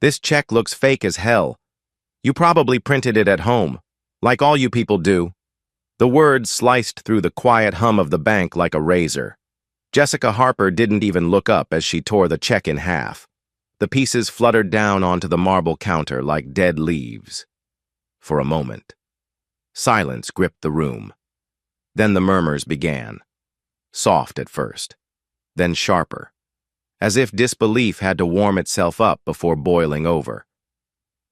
This check looks fake as hell. You probably printed it at home, like all you people do. The words sliced through the quiet hum of the bank like a razor. Jessica Harper didn't even look up as she tore the check in half. The pieces fluttered down onto the marble counter like dead leaves. For a moment, silence gripped the room. Then the murmurs began. Soft at first, then sharper, as if disbelief had to warm itself up before boiling over.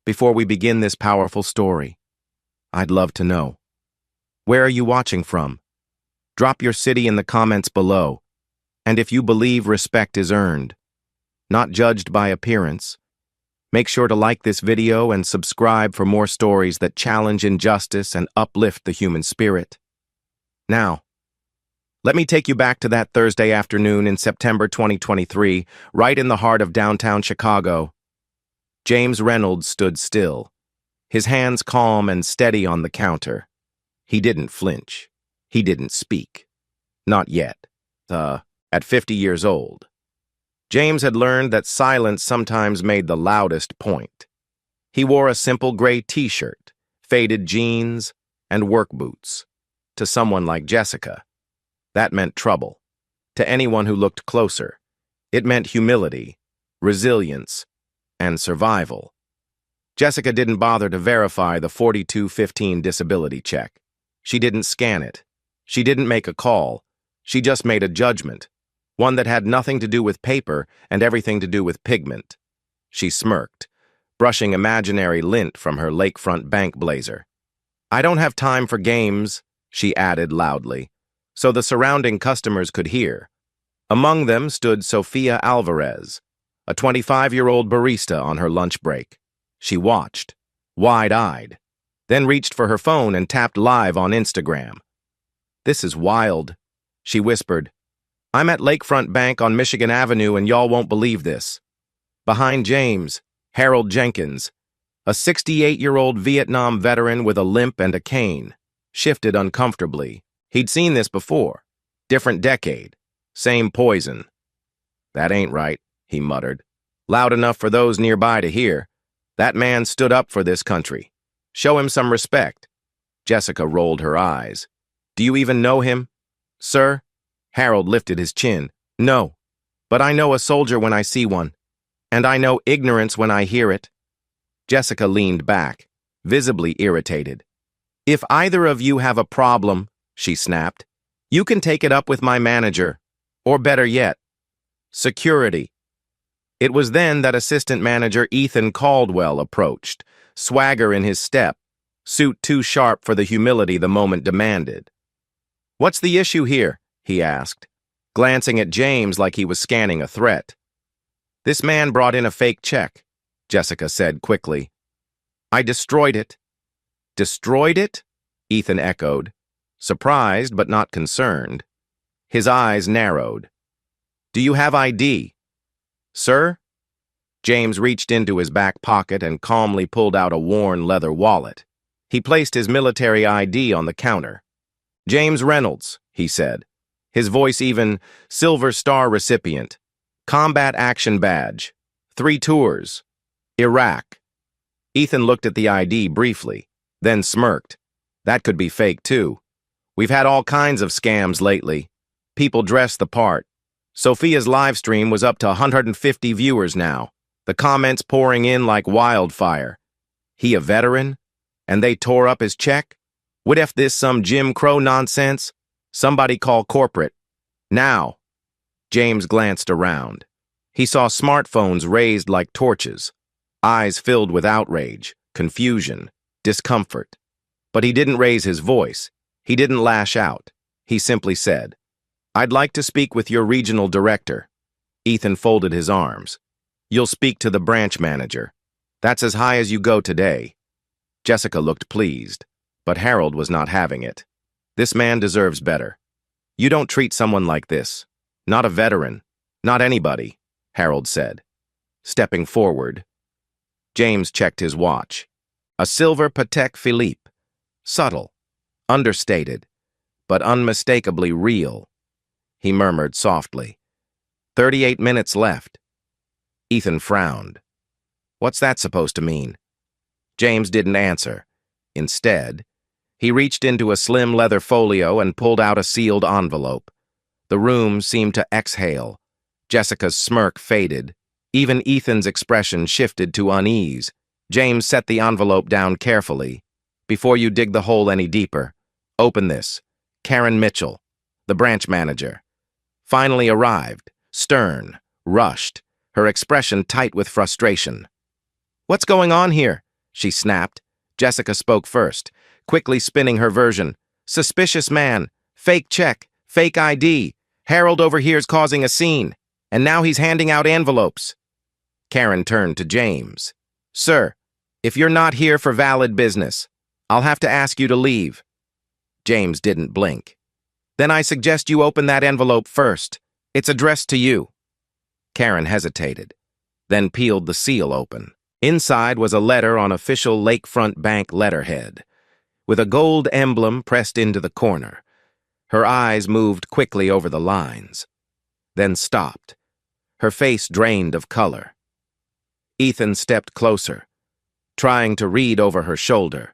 Before we begin this powerful story, I'd love to know, where are you watching from? Drop your city in the comments below, and if you believe respect is earned, not judged by appearance, make sure to like this video and subscribe for more stories that challenge injustice and uplift the human spirit. Now, let me take you back to that Thursday afternoon in September 2023, right in the heart of downtown Chicago. James Reynolds stood still, his hands calm and steady on the counter. He didn't flinch. He didn't speak. Not yet. At 50 years old. James had learned that silence sometimes made the loudest point. He wore a simple gray t-shirt, faded jeans, and work boots. To someone like Jessica, that meant trouble. To anyone who looked closer, it meant humility, resilience, and survival. Jessica didn't bother to verify the 4215 disability check. She didn't scan it. She didn't make a call. She just made a judgment, one that had nothing to do with paper and everything to do with pigment. She smirked, brushing imaginary lint from her lakefront bank blazer. "I don't have time for games," she added loudly, so the surrounding customers could hear. Among them stood Sophia Alvarez, a 25-year-old barista on her lunch break. She watched, wide-eyed, then reached for her phone and tapped live on Instagram. "This is wild," she whispered. "I'm at Lakefront Bank on Michigan Avenue and y'all won't believe this." Behind James, Harold Jenkins, a 68-year-old Vietnam veteran with a limp and a cane, shifted uncomfortably. He'd seen this before. Different decade. Same poison. "That ain't right," he muttered, loud enough for those nearby to hear. "That man stood up for this country. Show him some respect." Jessica rolled her eyes. "Do you even know him?" "Sir?" Harold lifted his chin. "No, but I know a soldier when I see one, and I know ignorance when I hear it." Jessica leaned back, visibly irritated. "If either of you have a problem," she snapped, "you can take it up with my manager, or better yet, security." It was then that assistant manager Ethan Caldwell approached, swagger in his step, suit too sharp for the humility the moment demanded. "What's the issue here?" he asked, glancing at James like he was scanning a threat. "This man brought in a fake check," Jessica said quickly. "I destroyed it." "Destroyed it?" Ethan echoed, surprised but not concerned. His eyes narrowed. "Do you have ID?" "Sir?" James reached into his back pocket and calmly pulled out a worn leather wallet. He placed his military ID on the counter. "James Reynolds," he said, his voice even, Silver Star recipient, combat action badge, 3 tours, Iraq. Ethan looked at the ID briefly, then smirked. That could be fake too. We've had all kinds of scams lately. People dress the part. Sophia's live stream was up to 150 viewers now, the comments pouring in like wildfire. He a veteran? And they tore up his check? What if this some Jim Crow nonsense? Somebody call corporate. Now. James glanced around. He saw smartphones raised like torches, eyes filled with outrage, confusion, discomfort. But he didn't raise his voice. He didn't lash out. He simply said, "I'd like to speak with your regional director." Ethan folded his arms. "You'll speak to the branch manager. That's as high as you go today." Jessica looked pleased, but Harold was not having it. "This man deserves better. You don't treat someone like this. Not a veteran. Not anybody," Harold said. Stepping forward, James checked his watch. A silver Patek Philippe. Subtle, understated, but unmistakably real. He murmured softly, 38 minutes left." Ethan frowned. What's that supposed to mean? James didn't answer. Instead, he reached into a slim leather folio and pulled out a sealed envelope. The room seemed to exhale. Jessica's smirk faded. Even Ethan's expression shifted to unease. James set the envelope down carefully. Before you dig the hole any deeper, open this. Karen Mitchell, the branch manager. Finally arrived, stern, rushed, her expression tight with frustration. What's going on here? She snapped. Jessica spoke first, quickly spinning her version. Suspicious man, fake check, fake ID. Harold over here's causing a scene, and now he's handing out envelopes. Karen turned to James. Sir, if you're not here for valid business, I'll have to ask you to leave. James didn't blink. Then I suggest you open that envelope first. It's addressed to you. Karen hesitated, then peeled the seal open. Inside was a letter on official Lakefront Bank letterhead, with a gold emblem pressed into the corner. Her eyes moved quickly over the lines, then stopped. Her face drained of color. Ethan stepped closer, trying to read over her shoulder.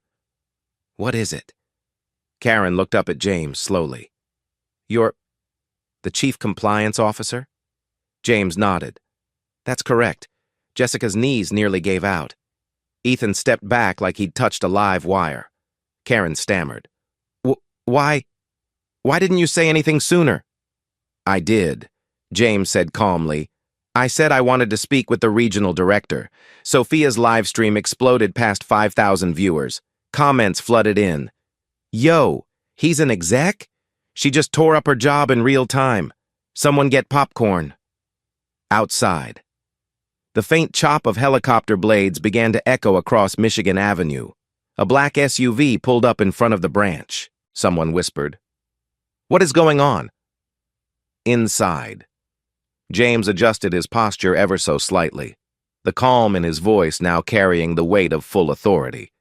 What is it? Karen looked up at James slowly. You're the chief compliance officer? James nodded. That's correct. Jessica's knees nearly gave out. Ethan stepped back like he'd touched a live wire. Karen stammered. Why didn't you say anything sooner? I did, James said calmly. I said I wanted to speak with the regional director. Sophia's live stream exploded past 5,000 viewers. Comments flooded in. Yo, he's an exec? She just tore up her job in real time. Someone get popcorn. Outside. The faint chop of helicopter blades began to echo across Michigan Avenue. A black SUV pulled up in front of the branch. Someone whispered. What is going on? Inside. James adjusted his posture ever so slightly, the calm in his voice now carrying the weight of full authority.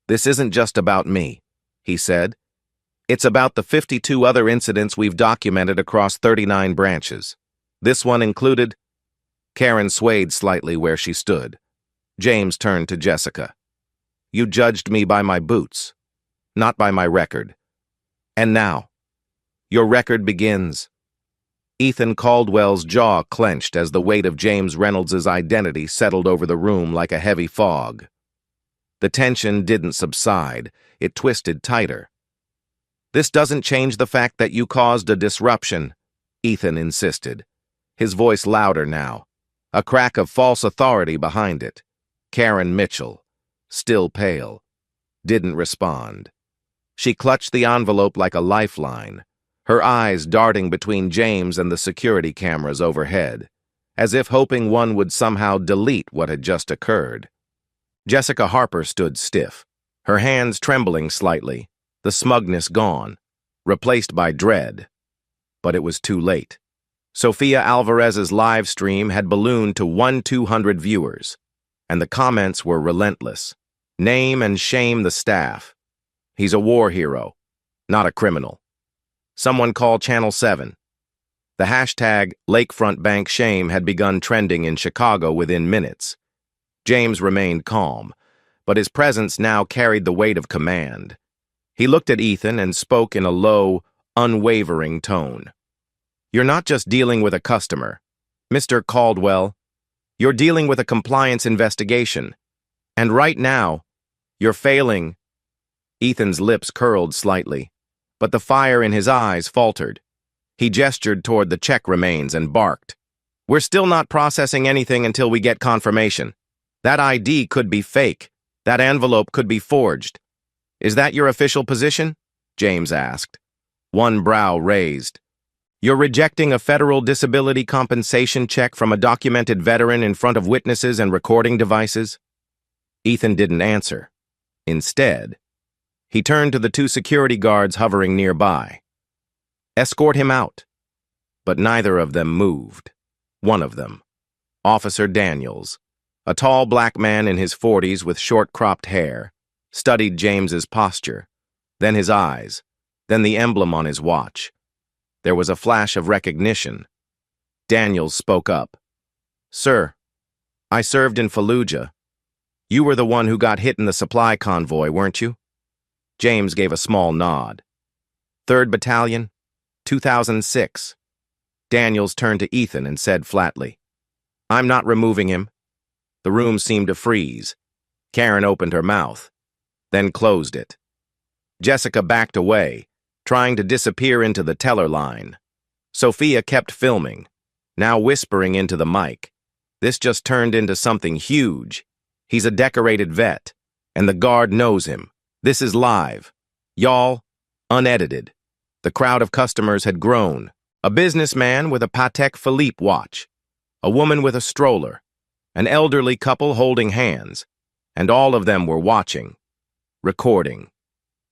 This isn't just about me, he said. It's about the 52 other incidents we've documented across 39 branches. This one included. Karen swayed slightly where she stood. James turned to Jessica. You judged me by my boots, not by my record. And now, your record begins. Ethan Caldwell's jaw clenched as the weight of James Reynolds' identity settled over the room like a heavy fog. The tension didn't subside, it twisted tighter. This doesn't change the fact that you caused a disruption, Ethan insisted, his voice louder now, a crack of false authority behind it. Karen Mitchell, still pale, didn't respond. She clutched the envelope like a lifeline, her eyes darting between James and the security cameras overhead, as if hoping one would somehow delete what had just occurred. Jessica Harper stood stiff, her hands trembling slightly, the smugness gone, replaced by dread. But it was too late. Sophia Alvarez's live stream had ballooned to 1,200 viewers, and the comments were relentless. Name and shame the staff. He's a war hero, not a criminal. Someone call Channel 7. The hashtag Lakefront Bank Shame had begun trending in Chicago within minutes. James remained calm, but his presence now carried the weight of command. He looked at Ethan and spoke in a low, unwavering tone. You're not just dealing with a customer, Mr. Caldwell. You're dealing with a compliance investigation. And right now, you're failing. Ethan's lips curled slightly, but the fire in his eyes faltered. He gestured toward the check remains and barked. We're still not processing anything until we get confirmation. That ID could be fake. That envelope could be forged. Is that your official position? James asked. One brow raised. You're rejecting a federal disability compensation check from a documented veteran in front of witnesses and recording devices? Ethan didn't answer. Instead, he turned to the two security guards hovering nearby. Escort him out. But neither of them moved. One of them, Officer Daniels, a tall black man in his 40s with short-cropped hair, studied James's posture, then his eyes, then the emblem on his watch. There was a flash of recognition. Daniels spoke up. Sir, I served in Fallujah. You were the one who got hit in the supply convoy, weren't you? James gave a small nod. 3rd Battalion, 2006. Daniels turned to Ethan and said flatly, I'm not removing him. The room seemed to freeze. Karen opened her mouth, then closed it. Jessica backed away, trying to disappear into the teller line. Sophia kept filming, now whispering into the mic. This just turned into something huge. He's a decorated vet, and the guard knows him. This is live. Y'all, unedited. The crowd of customers had grown. A businessman with a Patek Philippe watch, a woman with a stroller, an elderly couple holding hands, and all of them were watching, recording,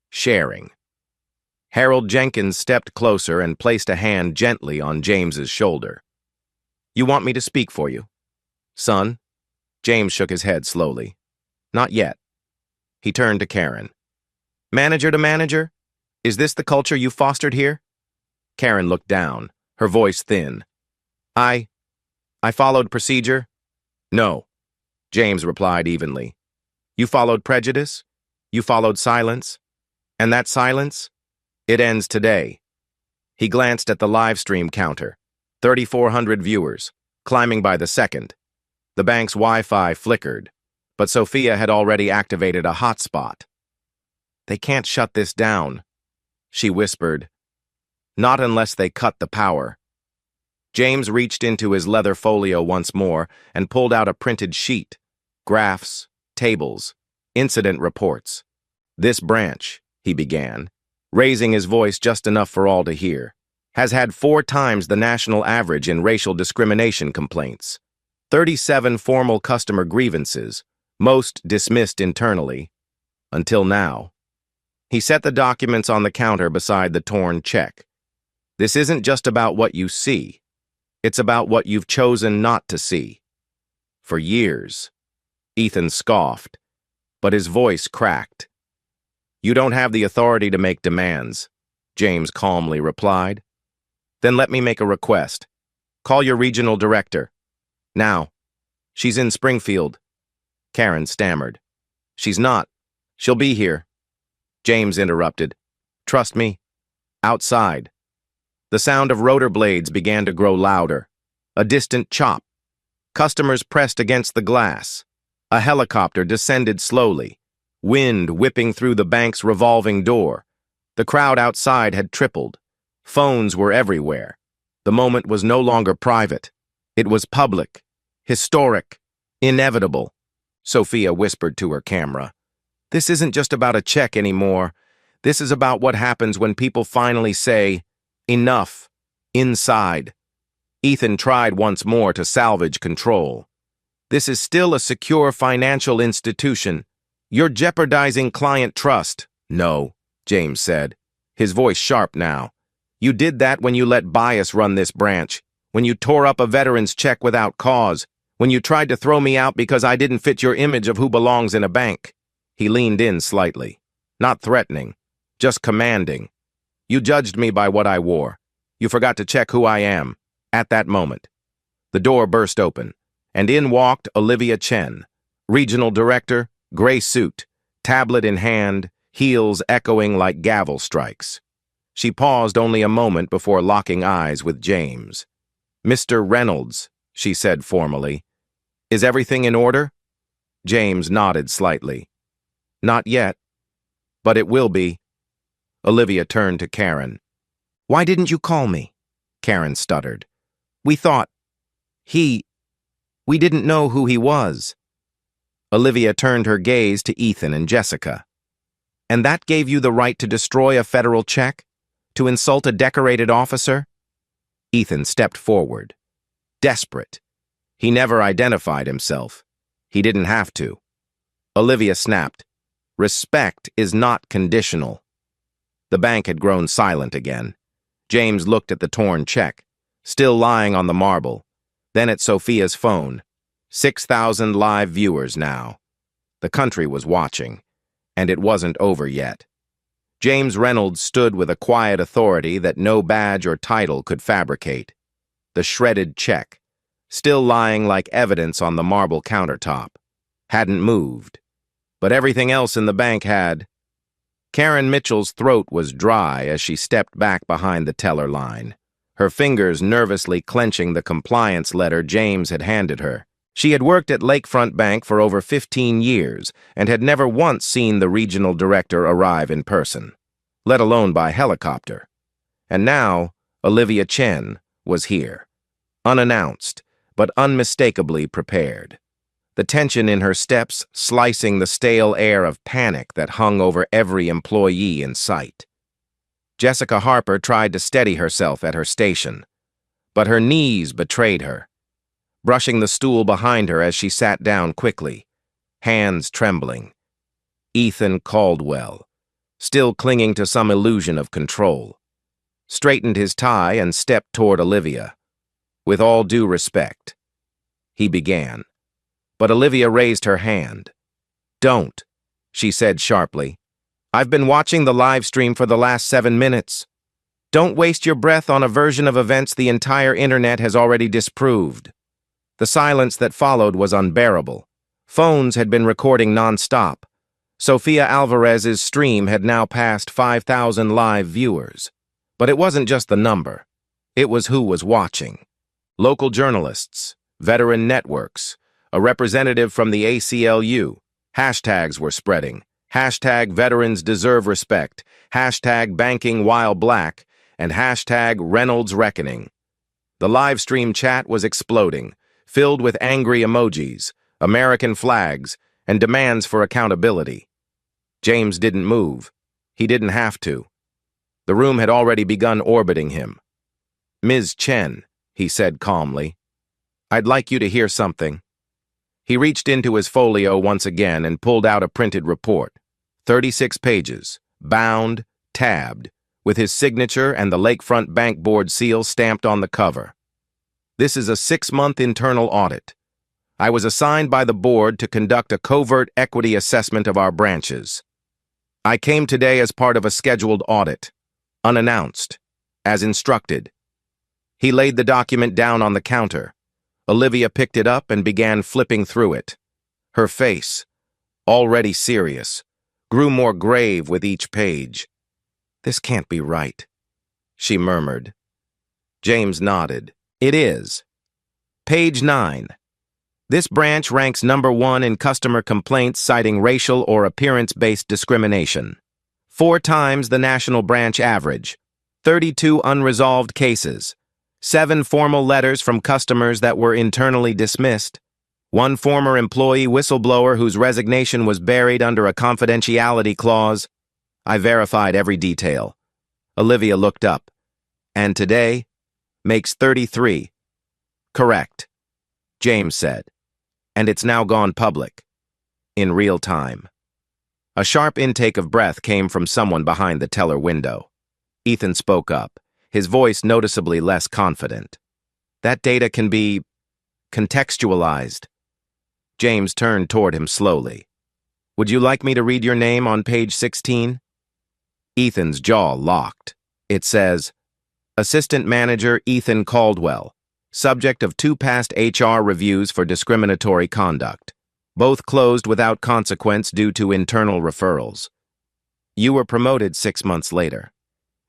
sharing. Harold Jenkins stepped closer and placed a hand gently on James's shoulder. You want me to speak for you? Son? James shook his head slowly. Not yet. He turned to Karen. Manager to manager? Is this the culture you fostered here? Karen looked down, her voice thin. I followed procedure? No, James replied evenly. You followed prejudice? You followed silence? And that silence? It ends today. He glanced at the live stream counter. 3,400 viewers, climbing by the second. The bank's Wi-Fi flickered, but Sophia had already activated a hotspot. They can't shut this down, she whispered. Not unless they cut the power. James reached into his leather folio once more and pulled out a printed sheet. Graphs, tables, incident reports. This branch, he began, raising his voice just enough for all to hear, has had 4 times the national average in racial discrimination complaints. 37 formal customer grievances, most dismissed internally. Until now. He set the documents on the counter beside the torn check. This isn't just about what you see. It's about what you've chosen not to see. For years. Ethan scoffed, but his voice cracked. You don't have the authority to make demands, James calmly replied. Then let me make a request. Call your regional director. Now. She's in Springfield. Karen stammered. She's not. She'll be here. James interrupted. Trust me. Outside. The sound of rotor blades began to grow louder. A distant chop. Customers pressed against the glass. A helicopter descended slowly, wind whipping through the bank's revolving door. The crowd outside had tripled. Phones were everywhere. The moment was no longer private. It was public, historic, inevitable. Sophia whispered to her camera. This isn't just about a check anymore. This is about what happens when people finally say, enough, inside. Ethan tried once more to salvage control. This is still a secure financial institution. You're jeopardizing client trust. No, James said, his voice sharp now. You did that when you let bias run this branch, when you tore up a veteran's check without cause, when you tried to throw me out because I didn't fit your image of who belongs in a bank. He leaned in slightly, not threatening, just commanding. You judged me by what I wore. You forgot to check who I am, at that moment. The door burst open, and in walked Olivia Chen, regional director, gray suit, tablet in hand, heels echoing like gavel strikes. She paused only a moment before locking eyes with James. Mr. Reynolds, she said formally. Is everything in order? James nodded slightly. Not yet, but it will be. Olivia turned to Karen. Why didn't you call me? Karen stuttered. We thought we didn't know who he was. Olivia turned her gaze to Ethan and Jessica. And that gave you the right to destroy a federal check? To insult a decorated officer? Ethan stepped forward. Desperate. He never identified himself. He didn't have to. Olivia snapped. Respect is not conditional. The bank had grown silent again. James looked at the torn check, still lying on the marble, then at Sophia's phone. 6,000 live viewers now. The country was watching, and it wasn't over yet. James Reynolds stood with a quiet authority that no badge or title could fabricate. The shredded check, still lying like evidence on the marble countertop. Hadn't moved. But everything else in the bank had. Karen Mitchell's throat was dry as she stepped back behind the teller line, her fingers nervously clenching the compliance letter James had handed her. She had worked at Lakefront Bank for over 15 years and had never once seen the regional director arrive in person, let alone by helicopter. And now, Olivia Chen was here, unannounced, but unmistakably prepared. The tension in her steps slicing the stale air of panic that hung over every employee in sight. Jessica Harper tried to steady herself at her station, but her knees betrayed her, brushing the stool behind her as she sat down quickly, hands trembling. Ethan Caldwell, still clinging to some illusion of control, straightened his tie and stepped toward Olivia. With all due respect, he began. But Olivia raised her hand. "Don't," she said sharply. "I've been watching the live stream for the last 7 minutes. Don't waste your breath on a version of events the entire internet has already disproved." The silence that followed was unbearable. Phones had been recording non-stop. Sofia Alvarez's stream had now passed 5,000 live viewers. But it wasn't just the number. It was who was watching. Local journalists, veteran networks, a representative from the ACLU. Hashtags were spreading. Hashtag veterans deserve respect. Hashtag banking while black. And hashtag Reynolds reckoning. The live stream chat was exploding, filled with angry emojis, American flags, and demands for accountability. James didn't move. He didn't have to. The room had already begun orbiting him. "Ms. Chen," he said calmly, "I'd like you to hear something." He reached into his folio once again and pulled out a printed report. 36 pages, bound, tabbed, with his signature and the Lakefront Bank Board seal stamped on the cover. "This is a 6-month internal audit. I was assigned by the board to conduct a covert equity assessment of our branches. I came today as part of a scheduled audit, unannounced, as instructed." He laid the document down on the counter. Olivia picked it up and began flipping through it. Her face, already serious, grew more grave with each page. "This can't be right," she murmured. James nodded. "It is. Page 9. This branch ranks #1 in customer complaints citing racial or appearance-based discrimination. 4 times the national branch average. 32 unresolved cases. 7 formal letters from customers that were internally dismissed. 1 former employee whistleblower whose resignation was buried under a confidentiality clause. I verified every detail." Olivia looked up. "And today makes 33. "Correct," James said. "And it's now gone public. In real time." A sharp intake of breath came from someone behind the teller window. Ethan spoke up, his voice noticeably less confident. "That data can be contextualized." James turned toward him slowly. "Would you like me to read your name on page 16? Ethan's jaw locked. It says, "Assistant Manager Ethan Caldwell, subject of 2 past HR reviews for discriminatory conduct, both closed without consequence due to internal referrals. You were promoted 6 months later."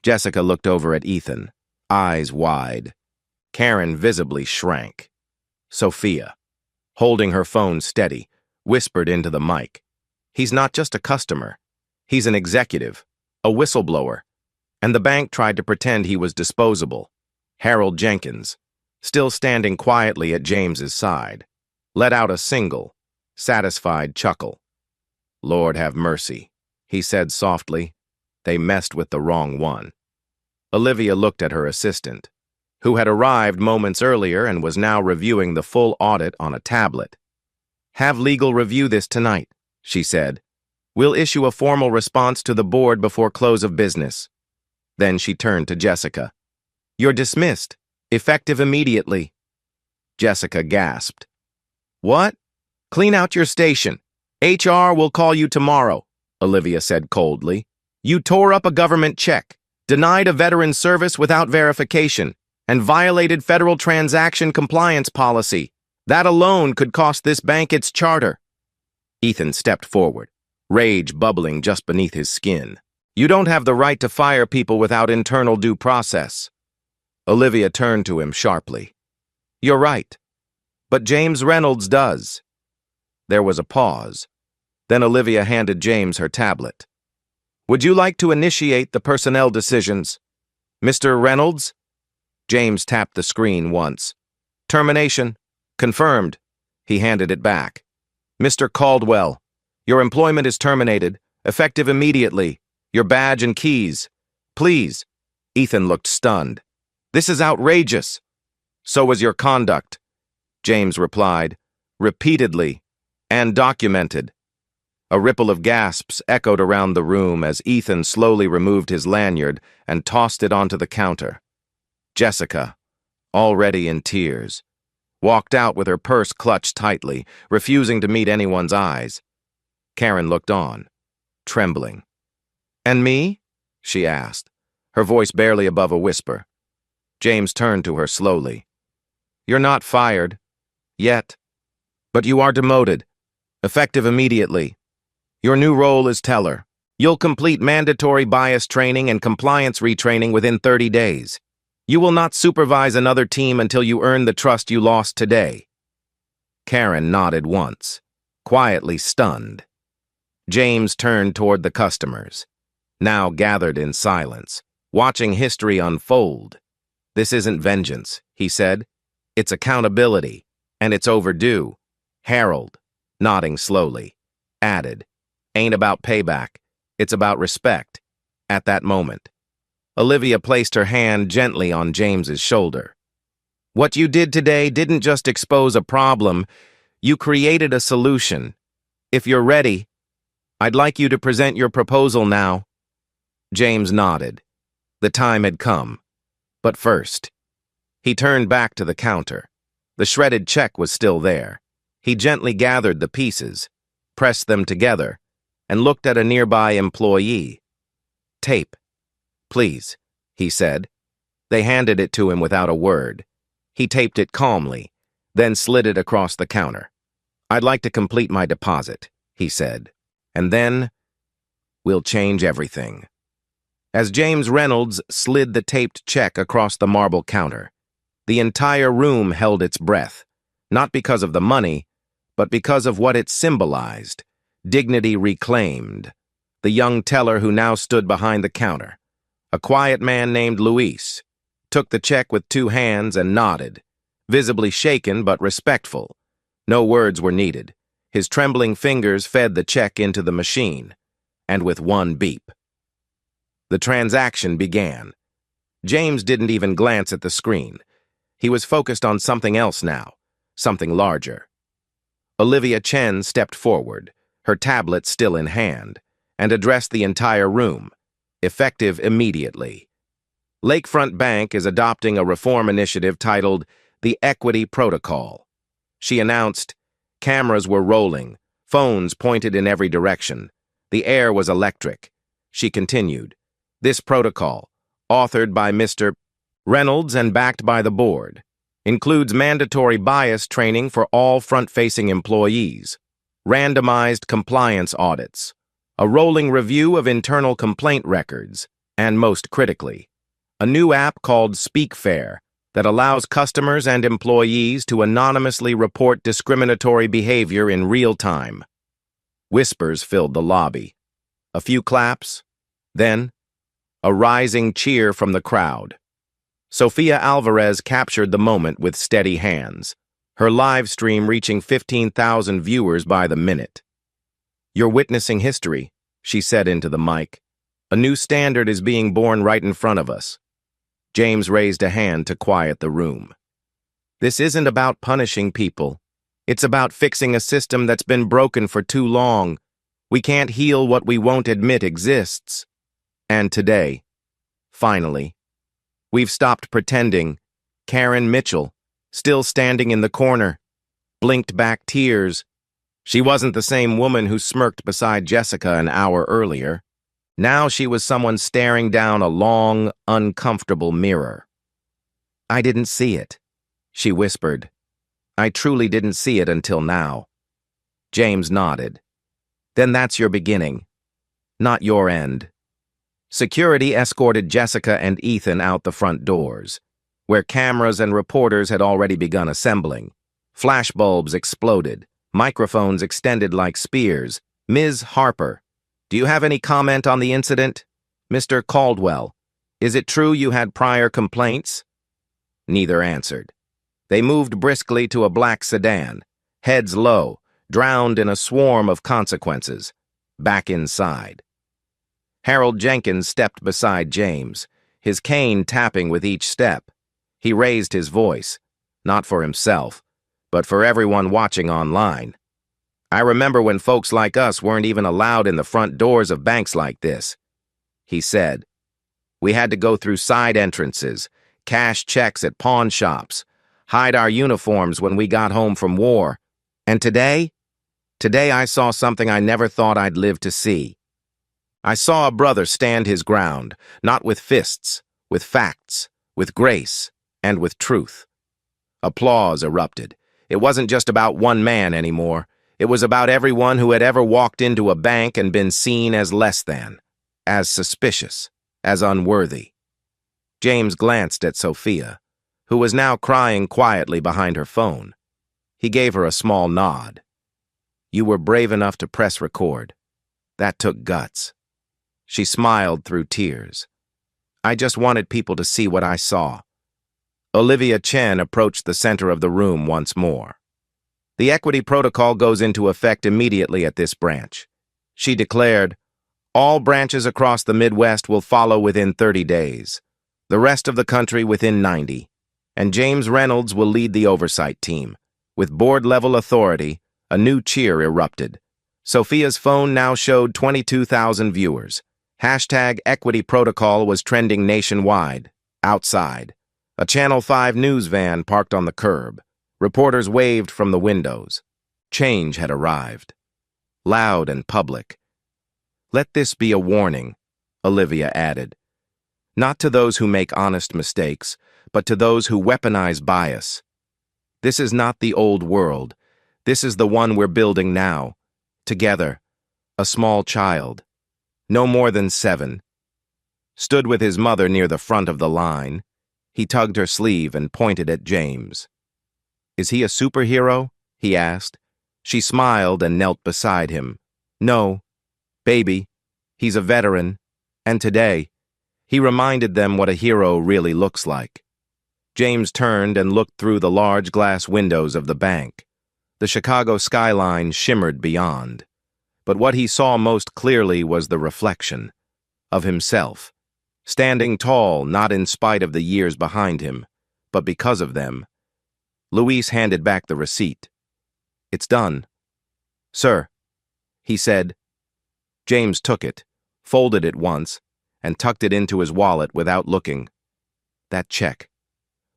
Jessica looked over at Ethan, eyes wide. Karen visibly shrank. Sophia, holding her phone steady, whispered into the mic. "He's not just a customer. He's an executive, a whistleblower." And the bank tried to pretend he was disposable. Harold Jenkins, still standing quietly at James's side, let out a single, satisfied chuckle. "Lord have mercy," he said softly. "They messed with the wrong one." Olivia looked at her assistant, who had arrived moments earlier and was now reviewing the full audit on a tablet. "Have legal review this tonight," she said. "We'll issue a formal response to the board before close of business." Then she turned to Jessica. "You're dismissed, effective immediately." Jessica gasped. "What? Clean out your station. HR will call you tomorrow," Olivia said coldly. "You tore up a government check, denied a veteran service without verification, and violated federal transaction compliance policy. That alone could cost this bank its charter. Ethan stepped forward, rage bubbling just beneath his skin. You don't have the right to fire people without internal due process. Olivia turned to him sharply. You're right, but James Reynolds does. There was a pause. Then Olivia handed James her tablet. Would you like to initiate the personnel decisions? Mr. Reynolds? James tapped the screen once. Termination. Confirmed. He handed it back. Mr. Caldwell, your employment is terminated, effective immediately. Your badge and keys. Please. Ethan looked stunned. This is outrageous. So was your conduct, James replied, repeatedly, and documented. A ripple of gasps echoed around the room as Ethan slowly removed his lanyard and tossed it onto the counter. Jessica, already in tears, walked out with her purse clutched tightly, refusing to meet anyone's eyes. Karen looked on, trembling. And me? She asked, her voice barely above a whisper. James turned to her slowly. You're not fired. Yet. But you are demoted. Effective immediately. Your new role is teller. You'll complete mandatory bias training and compliance retraining within 30 days. You will not supervise another team until you earn the trust you lost today. Karen nodded once, quietly stunned. James turned toward the customers, now gathered in silence, watching history unfold. This isn't vengeance, he said. It's accountability, and it's overdue. Harold, nodding slowly, added, ain't about payback, it's about respect. At that moment, Olivia placed her hand gently on James's shoulder. What you did today didn't just expose a problem, you created a solution. If you're ready, I'd like you to present your proposal now. James nodded. The time had come. But first, he turned back to the counter. The shredded check was still there. He gently gathered the pieces, pressed them together, and looked at a nearby employee. Tape. Please, he said. They handed it to him without a word. He taped it calmly, then slid it across the counter. I'd like to complete my deposit, he said. And then, we'll change everything. As James Reynolds slid the taped check across the marble counter, the entire room held its breath, not because of the money, but because of what it symbolized, dignity reclaimed. The young teller who now stood behind the counter, a quiet man named Luis, took the check with two hands and nodded, visibly shaken but respectful. No words were needed. His trembling fingers fed the check into the machine, and with one beep, the transaction began. James didn't even glance at the screen. He was focused on something else now, something larger. Olivia Chen stepped forward, her tablet still in hand, and addressed the entire room, effective immediately. Lakefront Bank is adopting a reform initiative titled the Equity Protocol. She announced. Cameras were rolling, phones pointed in every direction. The air was electric. She continued. This protocol, authored by Mr. Reynolds and backed by the board, includes mandatory bias training for all front-facing employees, randomized compliance audits, a rolling review of internal complaint records, and most critically, a new app called SpeakFair that allows customers and employees to anonymously report discriminatory behavior in real time. Whispers filled the lobby. A few claps, then a rising cheer from the crowd. Sofia Alvarez captured the moment with steady hands, her live stream reaching 15,000 viewers by the minute. You're witnessing history, she said into the mic. A new standard is being born right in front of us. James raised a hand to quiet the room. This isn't about punishing people. It's about fixing a system that's been broken for too long. We can't heal what we won't admit exists. And today, finally, we've stopped pretending. Karen Mitchell, still standing in the corner, blinked back tears. She wasn't the same woman who smirked beside Jessica an hour earlier. Now she was someone staring down a long, uncomfortable mirror. I didn't see it, she whispered. I truly didn't see it until now. James nodded. Then that's your beginning, not your end. Security escorted Jessica and Ethan out the front doors, where cameras and reporters had already begun assembling. Flashbulbs exploded, microphones extended like spears. Ms. Harper, do you have any comment on the incident? Mr. Caldwell, is it true you had prior complaints? Neither answered. They moved briskly to a black sedan, heads low, drowned in a swarm of consequences, back inside. Harold Jenkins stepped beside James, his cane tapping with each step. He raised his voice, not for himself, but for everyone watching online. I remember when folks like us weren't even allowed in the front doors of banks like this, he said. We had to go through side entrances, cash checks at pawn shops, hide our uniforms when we got home from war. And today I saw something I never thought I'd live to see. I saw a brother stand his ground, not with fists, with facts, with grace, and with truth. Applause erupted. It wasn't just about one man anymore. It was about everyone who had ever walked into a bank and been seen as less than, as suspicious, as unworthy. James glanced at Sophia, who was now crying quietly behind her phone. He gave her a small nod. You were brave enough to press record. That took guts. She smiled through tears. I just wanted people to see what I saw. Olivia Chen approached the center of the room once more. The equity protocol goes into effect immediately at this branch. She declared, all branches across the Midwest will follow within 30 days, the rest of the country within 90, and James Reynolds will lead the oversight team. With board-level authority, a new cheer erupted. Sophia's phone now showed 22,000 viewers. Hashtag Equity Protocol was trending nationwide. Outside, a Channel 5 news van parked on the curb. Reporters waved from the windows. Change had arrived. Loud and public. Let this be a warning, Olivia added. Not to those who make honest mistakes, but to those who weaponize bias. This is not the old world. This is the one we're building now. Together, a small child, no more than 7, stood with his mother near the front of the line. He tugged her sleeve and pointed at James. Is he a superhero? He asked. She smiled and knelt beside him. No, baby, he's a veteran. And today, he reminded them what a hero really looks like. James turned and looked through the large glass windows of the bank. The Chicago skyline shimmered beyond. But what he saw most clearly was the reflection of himself, standing tall not in spite of the years behind him, but because of them. Luis handed back the receipt. It's done. Sir, he said. James took it, folded it once, and tucked it into his wallet without looking. That check,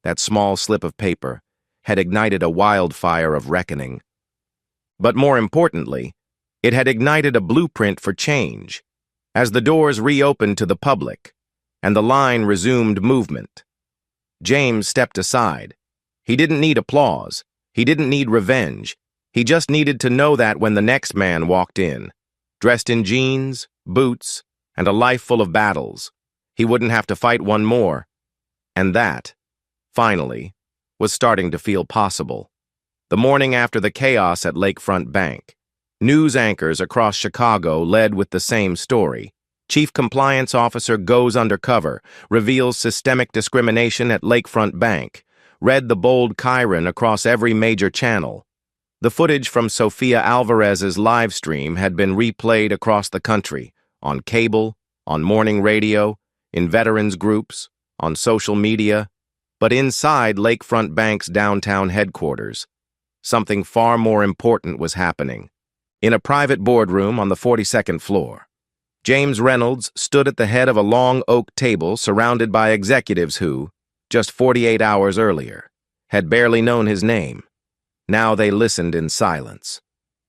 that small slip of paper, had ignited a wildfire of reckoning. But more importantly, it had ignited a blueprint for change. As the doors reopened to the public, and the line resumed movement, James stepped aside. He didn't need applause. He didn't need revenge. He just needed to know that when the next man walked in, dressed in jeans, boots, and a life full of battles, he wouldn't have to fight one more. And that, finally, was starting to feel possible. The morning after the chaos at Lakefront Bank, news anchors across Chicago led with the same story. Chief Compliance Officer goes undercover, reveals systemic discrimination at Lakefront Bank, read the bold chyron across every major channel. The footage from Sofia Alvarez's live stream had been replayed across the country, on cable, on morning radio, in veterans groups, on social media, but inside Lakefront Bank's downtown headquarters, something far more important was happening. In a private boardroom on the 42nd floor, James Reynolds stood at the head of a long oak table surrounded by executives who, just 48 hours earlier, had barely known his name. Now they listened in silence.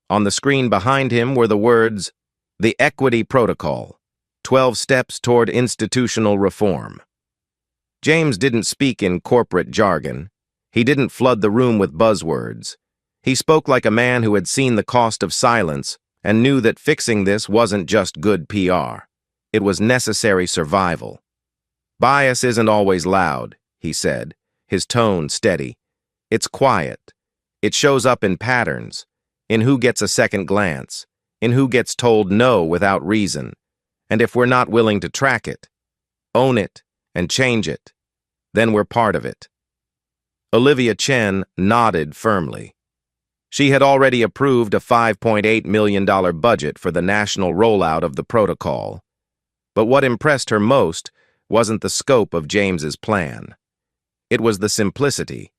On the screen behind him were the words, "The Equity Protocol, 12 Steps Toward Institutional Reform." James didn't speak in corporate jargon. He didn't flood the room with buzzwords. He spoke like a man who had seen the cost of silence and knew that fixing this wasn't just good PR. It was necessary survival. Bias isn't always loud, he said, his tone steady. It's quiet. It shows up in patterns, in who gets a second glance, in who gets told no without reason. And if we're not willing to track it, own it, and change it, then we're part of it. Olivia Chen nodded firmly. She had already approved a $5.8 million budget for the national rollout of the protocol. But what impressed her most wasn't the scope of James's plan. It was the simplicity.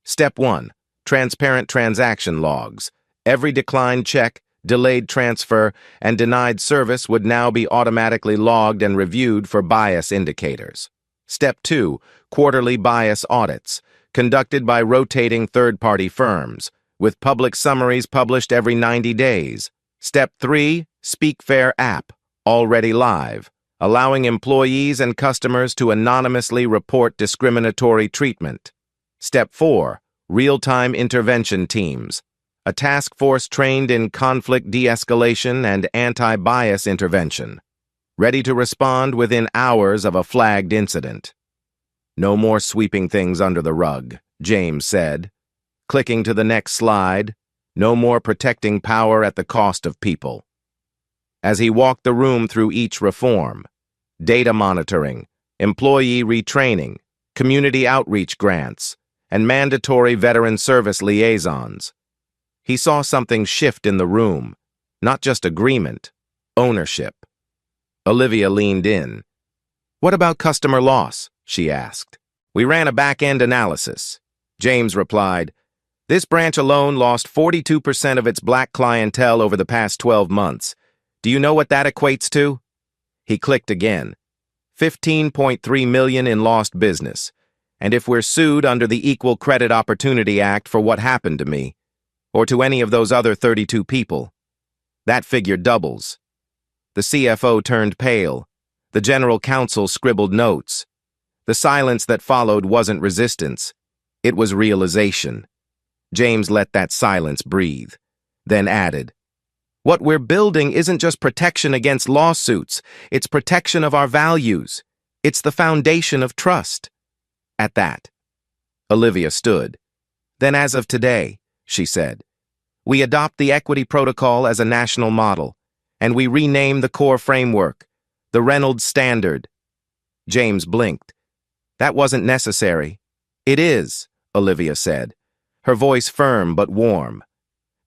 Step 1. Transparent transaction logs. Every declined check, delayed transfer, and denied service would now be automatically logged and reviewed for bias indicators. Step 2. Quarterly bias audits, conducted by rotating third-party firms, with public summaries published every 90 days. Step 3. SpeakFair app, already live, allowing employees and customers to anonymously report discriminatory treatment. Step 4. Real-time intervention teams, a task force trained in conflict de-escalation and anti-bias intervention, ready to respond within hours of a flagged incident. No more sweeping things under the rug, James said. Clicking to the next slide, no more protecting power at the cost of people. As he walked the room through each reform, data monitoring, employee retraining, community outreach grants, and mandatory veteran service liaisons, he saw something shift in the room, not just agreement, ownership. Olivia leaned in. "What about customer loss?" she asked. "We ran a back-end analysis." James replied, "This branch alone lost 42% of its black clientele over the past 12 months. Do you know what that equates to?" He clicked again. 15.3 million in lost business. And if we're sued under the Equal Credit Opportunity Act for what happened to me, or to any of those other 32 people, that figure doubles. The CFO turned pale. The general counsel scribbled notes. The silence that followed wasn't resistance. It was realization. James let that silence breathe, then added, "What we're building isn't just protection against lawsuits. It's protection of our values. It's the foundation of trust." At that, Olivia stood. "Then as of today," she said, "we adopt the equity protocol as a national model, and we rename the core framework, the Reynolds Standard." James blinked. "That wasn't necessary." "It is," Olivia said, her voice firm but warm.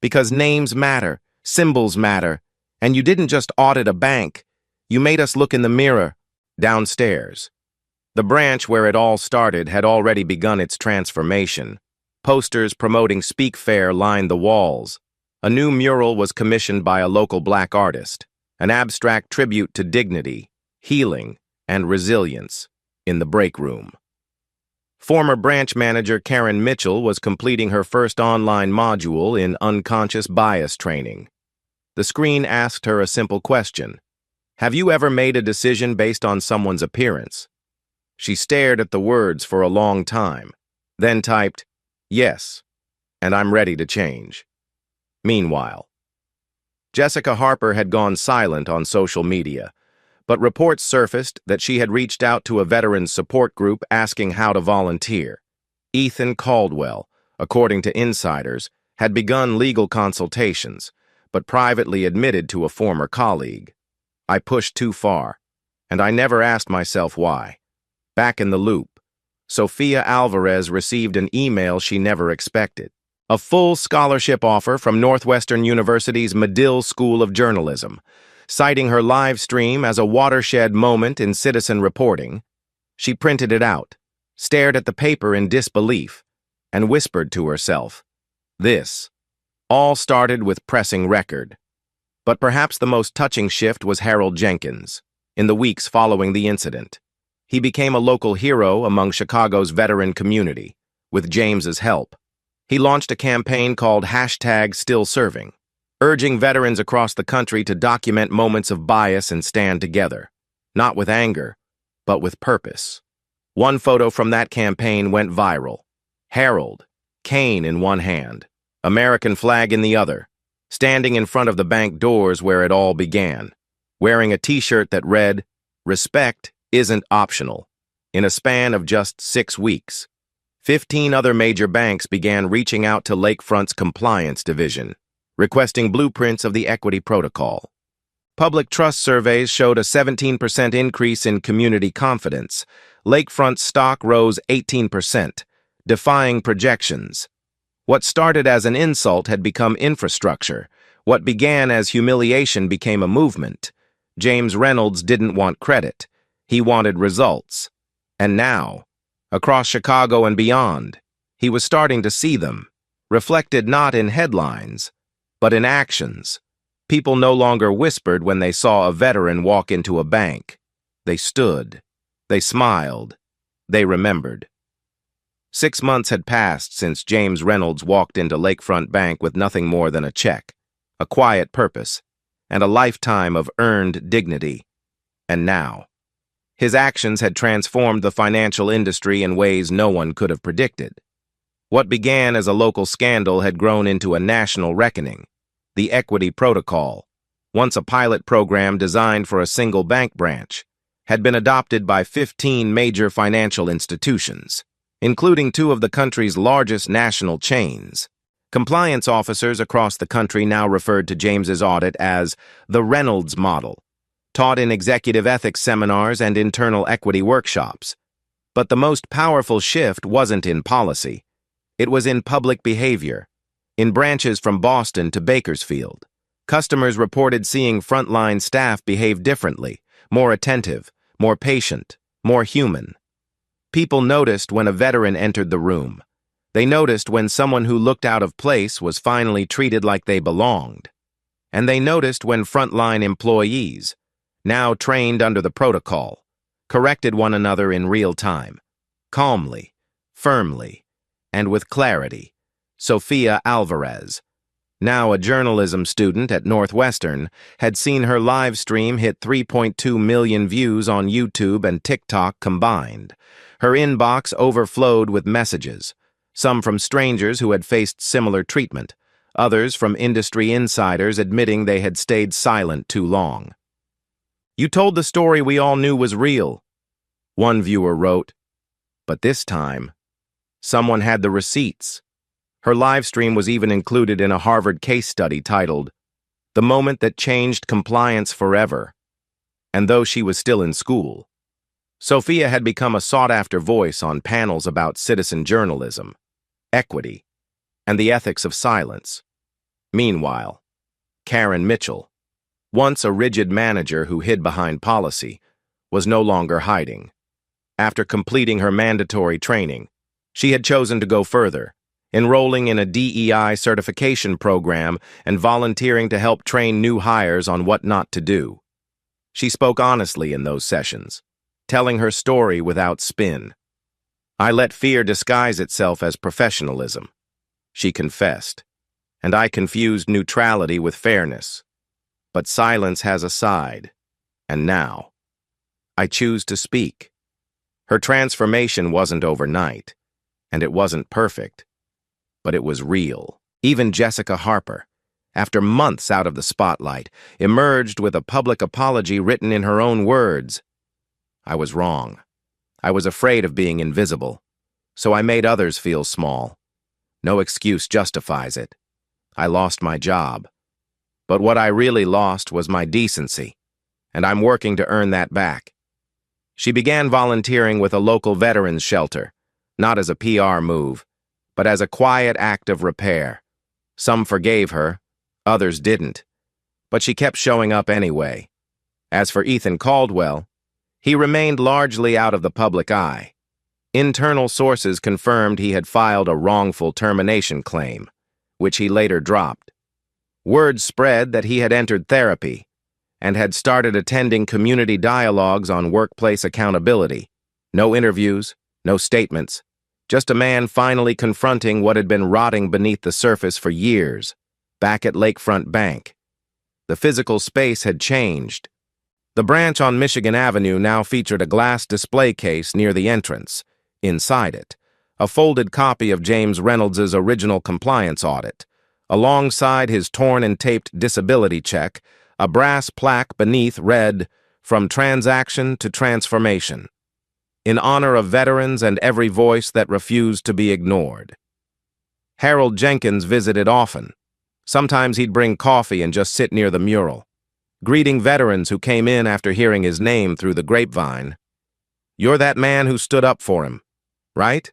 "Because names matter, symbols matter, and you didn't just audit a bank. You made us look in the mirror." Downstairs, the branch where it all started had already begun its transformation. Posters promoting SpeakFair lined the walls. A new mural was commissioned by a local black artist, an abstract tribute to dignity, healing, and resilience in the break room. Former branch manager Karen Mitchell was completing her first online module in unconscious bias training. The screen asked her a simple question. "Have you ever made a decision based on someone's appearance?" She stared at the words for a long time, then typed, "Yes, and I'm ready to change." Meanwhile, Jessica Harper had gone silent on social media, but reports surfaced that she had reached out to a veterans support group asking how to volunteer. Ethan Caldwell, according to insiders, had begun legal consultations, but privately admitted to a former colleague. "I pushed too far, and I never asked myself why." Back in the loop, Sophia Alvarez received an email she never expected. A full scholarship offer from Northwestern University's Medill School of Journalism. Citing her live stream as a watershed moment in citizen reporting, she printed it out, stared at the paper in disbelief, and whispered to herself, "This all started with pressing record." But perhaps the most touching shift was Harold Jenkins. In the weeks following the incident, he became a local hero among Chicago's veteran community. With James's help, he launched a campaign called #StillServing, urging veterans across the country to document moments of bias and stand together, not with anger, but with purpose. One photo from that campaign went viral. Harold, cane in one hand, American flag in the other, standing in front of the bank doors where it all began, wearing a t-shirt that read, "Respect isn't optional." In a span of just 6 weeks, 15 other major banks began reaching out to Lakefront's compliance division, requesting blueprints of the equity protocol. Public trust surveys showed a 17% increase in community confidence. Lakefront's stock rose 18%, defying projections. What started as an insult had become infrastructure. What began as humiliation became a movement. James Reynolds didn't want credit. He wanted results. And now, across Chicago and beyond, he was starting to see them, reflected not in headlines, but in actions. People no longer whispered when they saw a veteran walk into a bank. They stood. They smiled. They remembered. 6 months had passed since James Reynolds walked into Lakefront Bank with nothing more than a check, a quiet purpose, and a lifetime of earned dignity. And now, his actions had transformed the financial industry in ways no one could have predicted. What began as a local scandal had grown into a national reckoning. The equity protocol, once a pilot program designed for a single bank branch, had been adopted by 15 major financial institutions, including 2 of the country's largest national chains. Compliance officers across the country now referred to James's audit as the Reynolds model, taught in executive ethics seminars and internal equity workshops. But the most powerful shift wasn't in policy. It was in public behavior. In branches from Boston to Bakersfield, customers reported seeing frontline staff behave differently, more attentive, more patient, more human. People noticed when a veteran entered the room. They noticed when someone who looked out of place was finally treated like they belonged. And they noticed when frontline employees, now trained under the protocol, corrected one another in real time, calmly, firmly, and with clarity. Sophia Alvarez, now a journalism student at Northwestern, had seen her live stream hit 3.2 million views on YouTube and TikTok combined. Her inbox overflowed with messages, some from strangers who had faced similar treatment, others from industry insiders admitting they had stayed silent too long. "You told the story we all knew was real," one viewer wrote. But this time, someone had the receipts. Her live stream was even included in a Harvard case study titled, "The Moment That Changed Compliance Forever." And though she was still in school, Sophia had become a sought-after voice on panels about citizen journalism, equity, and the ethics of silence. Meanwhile, Karen Mitchell, once a rigid manager who hid behind policy, was no longer hiding. After completing her mandatory training, she had chosen to go further, enrolling in a DEI certification program and volunteering to help train new hires on what not to do. She spoke honestly in those sessions, telling her story without spin. "I let fear disguise itself as professionalism," she confessed, "and I confused neutrality with fairness. But silence has a side, and now I choose to speak." Her transformation wasn't overnight, and it wasn't perfect, but it was real. Even Jessica Harper, after months out of the spotlight, emerged with a public apology written in her own words. "I was wrong. I was afraid of being invisible, so I made others feel small. No excuse justifies it. I lost my job. But what I really lost was my decency, and I'm working to earn that back." She began volunteering with a local veterans shelter, not as a PR move, but as a quiet act of repair. Some forgave her, others didn't, but she kept showing up anyway. As for Ethan Caldwell, he remained largely out of the public eye. Internal sources confirmed he had filed a wrongful termination claim, which he later dropped. Word spread that he had entered therapy and had started attending community dialogues on workplace accountability. No interviews, no statements, just a man finally confronting what had been rotting beneath the surface for years, back at Lakefront Bank. The physical space had changed, The branch on Michigan Avenue now featured a glass display case near the entrance. Inside it, a folded copy of James Reynolds's original compliance audit. Alongside his torn and taped disability check, a brass plaque beneath read, "From transaction to transformation," in honor of veterans and every voice that refused to be ignored. Harold Jenkins visited often. Sometimes he'd bring coffee and just sit near the mural, greeting veterans who came in after hearing his name through the grapevine. "You're that man who stood up for him, right?"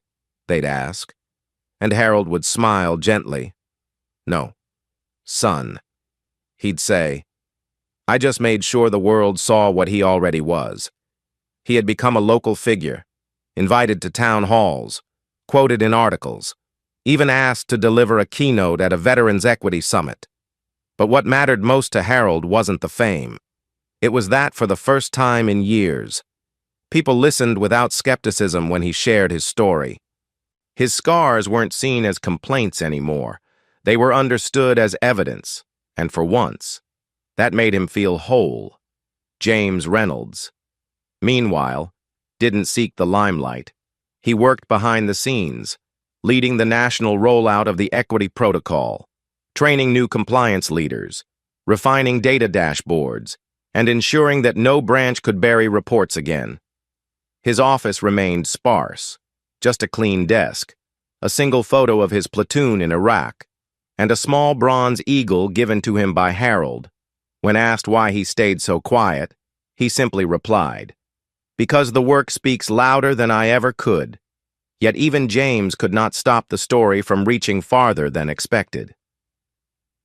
they'd ask. And Harold would smile gently. "No, son," he'd say. "I just made sure the world saw what he already was." He had become a local figure, invited to town halls, quoted in articles, even asked to deliver a keynote at a Veterans Equity Summit. But what mattered most to Harold wasn't the fame. It was that for the first time in years, people listened without skepticism when he shared his story. His scars weren't seen as complaints anymore. They were understood as evidence, and for once, that made him feel whole. James Reynolds, meanwhile, didn't seek the limelight. He worked behind the scenes, leading the national rollout of the equity protocol, training new compliance leaders, refining data dashboards, and ensuring that no branch could bury reports again. His office remained sparse, just a clean desk, a single photo of his platoon in Iraq, and a small bronze eagle given to him by Harold. When asked why he stayed so quiet, he simply replied, "Because the work speaks louder than I ever could." Yet even James could not stop the story from reaching farther than expected.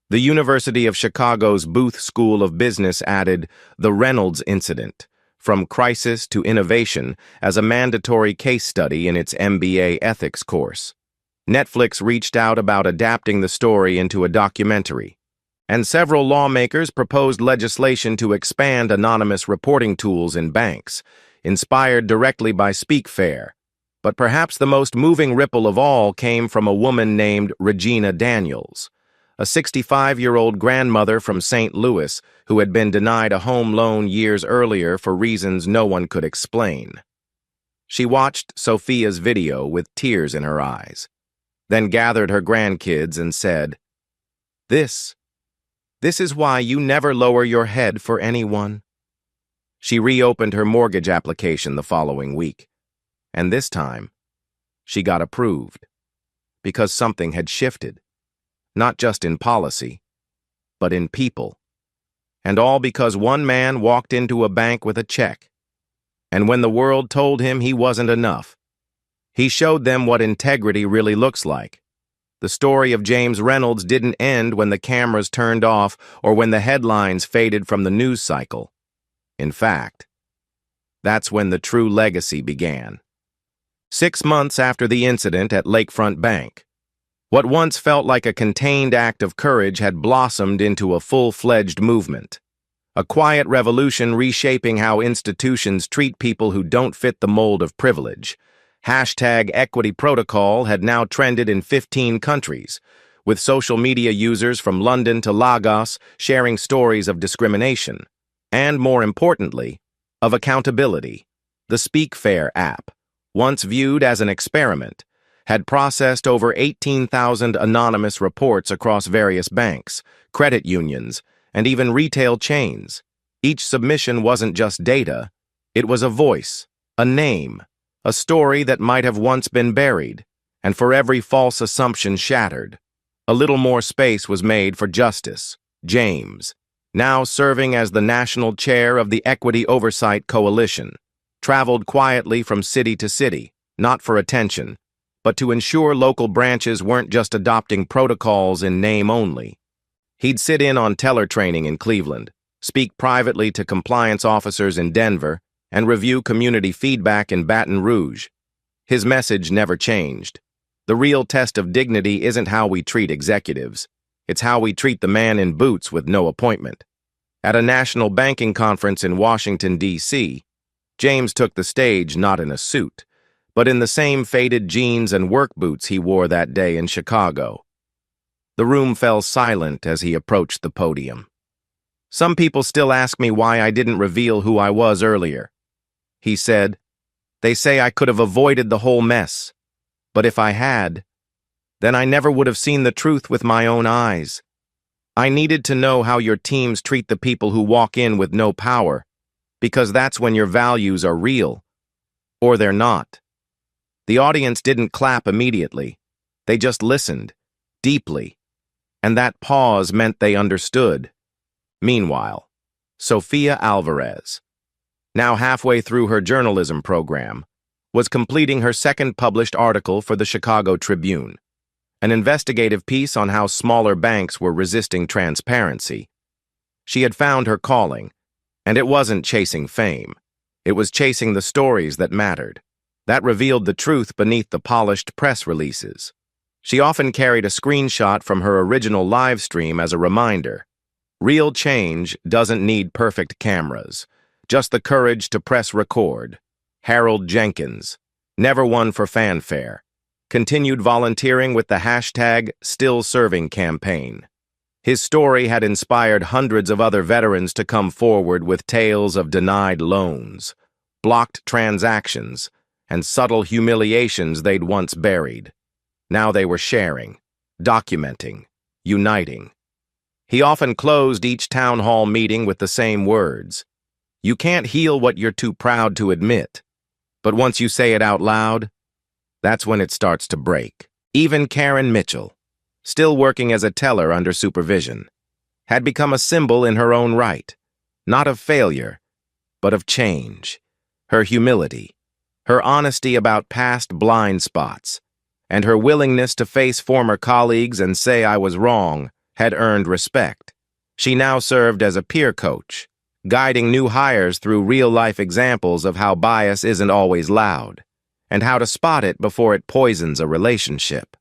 The University of Chicago's Booth School of Business added the Reynolds incident, from crisis to innovation, as a mandatory case study in its MBA ethics course. Netflix reached out about adapting the story into a documentary, and several lawmakers proposed legislation to expand anonymous reporting tools in banks, inspired directly by SpeakFair. But perhaps the most moving ripple of all came from a woman named Regina Daniels, a 65-year-old grandmother from St. Louis who had been denied a home loan years earlier for reasons no one could explain. She watched Sophia's video with tears in her eyes, then gathered her grandkids and said, This is why you never lower your head for anyone." She reopened her mortgage application the following week, and this time, she got approved, because something had shifted, not just in policy, but in people. And all because one man walked into a bank with a check, and when the world told him he wasn't enough, he showed them what integrity really looks like. The story of James Reynolds didn't end when the cameras turned off or when the headlines faded from the news cycle. In fact, that's when the true legacy began. 6 months after the incident at Lakefront Bank, what once felt like a contained act of courage had blossomed into a full-fledged movement. A quiet revolution reshaping how institutions treat people who don't fit the mold of privilege. #Equity Protocol had now trended in 15 countries, with social media users from London to Lagos sharing stories of discrimination, and more importantly, of accountability. The SpeakFair app, once viewed as an experiment, had processed over 18,000 anonymous reports across various banks, credit unions, and even retail chains. Each submission wasn't just data, it was a voice, a name, a story that might have once been buried, and for every false assumption shattered, a little more space was made for justice. James, now serving as the national chair of the Equity Oversight Coalition, traveled quietly from city to city, not for attention, but to ensure local branches weren't just adopting protocols in name only. He'd sit in on teller training in Cleveland, speak privately to compliance officers in Denver, and review community feedback in Baton Rouge. His message never changed. The real test of dignity isn't how we treat executives. It's how we treat the man in boots with no appointment. At a national banking conference in Washington, D.C., James took the stage not in a suit, but in the same faded jeans and work boots he wore that day in Chicago. The room fell silent as he approached the podium. Some people still ask me why I didn't reveal who I was earlier. He said, they say I could have avoided the whole mess. But if I had, then I never would have seen the truth with my own eyes. I needed to know how your teams treat the people who walk in with no power, because that's when your values are real, or they're not. The audience didn't clap immediately. They just listened, deeply, and that pause meant they understood. Meanwhile, Sofia Alvarez, now halfway through her journalism program, was completing her second published article for the Chicago Tribune, an investigative piece on how smaller banks were resisting transparency. She had found her calling, and it wasn't chasing fame. It was chasing the stories that mattered, that revealed the truth beneath the polished press releases. She often carried a screenshot from her original live stream as a reminder. Real change doesn't need perfect cameras, just the courage to press record. Harold Jenkins, never one for fanfare, continued volunteering with the hashtag #StillServing campaign. His story had inspired hundreds of other veterans to come forward with tales of denied loans, blocked transactions, and subtle humiliations they'd once buried. Now they were sharing, documenting, uniting. He often closed each town hall meeting with the same words. You can't heal what you're too proud to admit, but once you say it out loud, that's when it starts to break. Even Karen Mitchell, still working as a teller under supervision, had become a symbol in her own right, not of failure, but of change. Her humility, her honesty about past blind spots, and her willingness to face former colleagues and say I was wrong had earned respect. She now served as a peer coach, guiding new hires through real-life examples of how bias isn't always loud, and how to spot it before it poisons a relationship.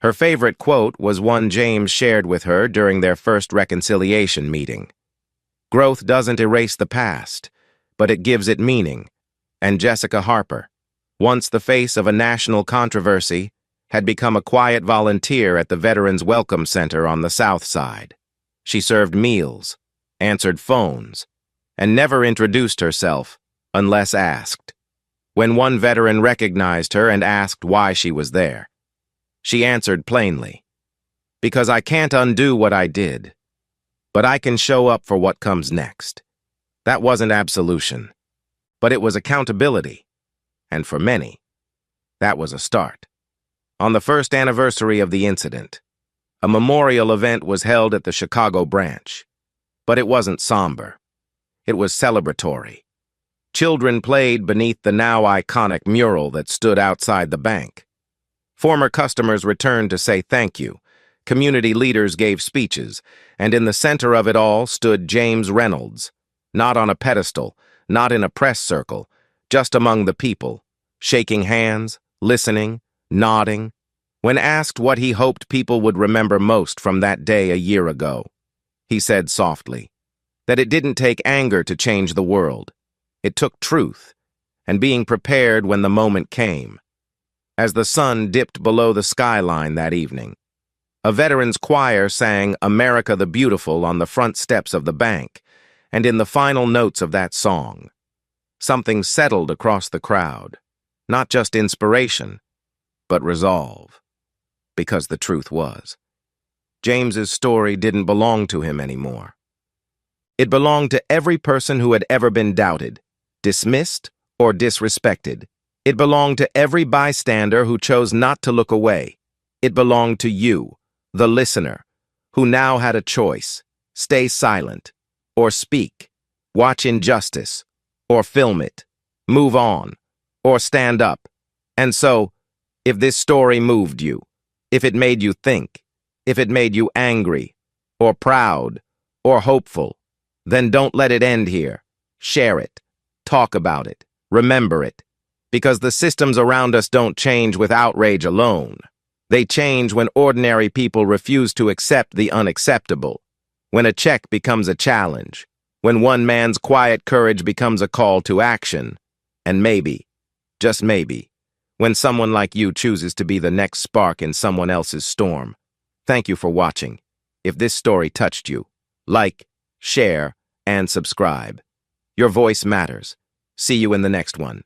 Her favorite quote was one James shared with her during their first reconciliation meeting. Growth doesn't erase the past, but it gives it meaning. And Jessica Harper, once the face of a national controversy, had become a quiet volunteer at the Veterans Welcome Center on the South Side. She served meals, answered phones, and never introduced herself unless asked. When one veteran recognized her and asked why she was there, she answered plainly, "Because I can't undo what I did, but I can show up for what comes next." That wasn't absolution, but it was accountability, and for many, that was a start. On the first anniversary of the incident, a memorial event was held at the Chicago branch, but it wasn't somber. It was celebratory. Children played beneath the now iconic mural that stood outside the bank. Former customers returned to say thank you. Community leaders gave speeches, and in the center of it all stood James Reynolds, not on a pedestal, not in a press circle, just among the people, shaking hands, listening, nodding. When asked what he hoped people would remember most from that day a year ago, he said softly that it didn't take anger to change the world. It took truth, and being prepared when the moment came. As the sun dipped below the skyline that evening, a veterans choir sang "America the Beautiful" on the front steps of the bank, and in the final notes of that song, something settled across the crowd. Not just inspiration, but resolve. Because the truth was, James's story didn't belong to him anymore. It belonged to every person who had ever been doubted, dismissed, or disrespected. It belonged to every bystander who chose not to look away. It belonged to you, the listener, who now had a choice: stay silent, or speak, watch injustice, or film it, move on, or stand up. And so, if this story moved you, if it made you think, if it made you angry, or proud, or hopeful, then don't let it end here. Share it, talk about it, remember it, because the systems around us don't change with outrage alone. They change when ordinary people refuse to accept the unacceptable, when a check becomes a challenge, when one man's quiet courage becomes a call to action, and maybe, just maybe, when someone like you chooses to be the next spark in someone else's storm. Thank you for watching. If this story touched you, like, share, and subscribe. Your voice matters. See you in the next one.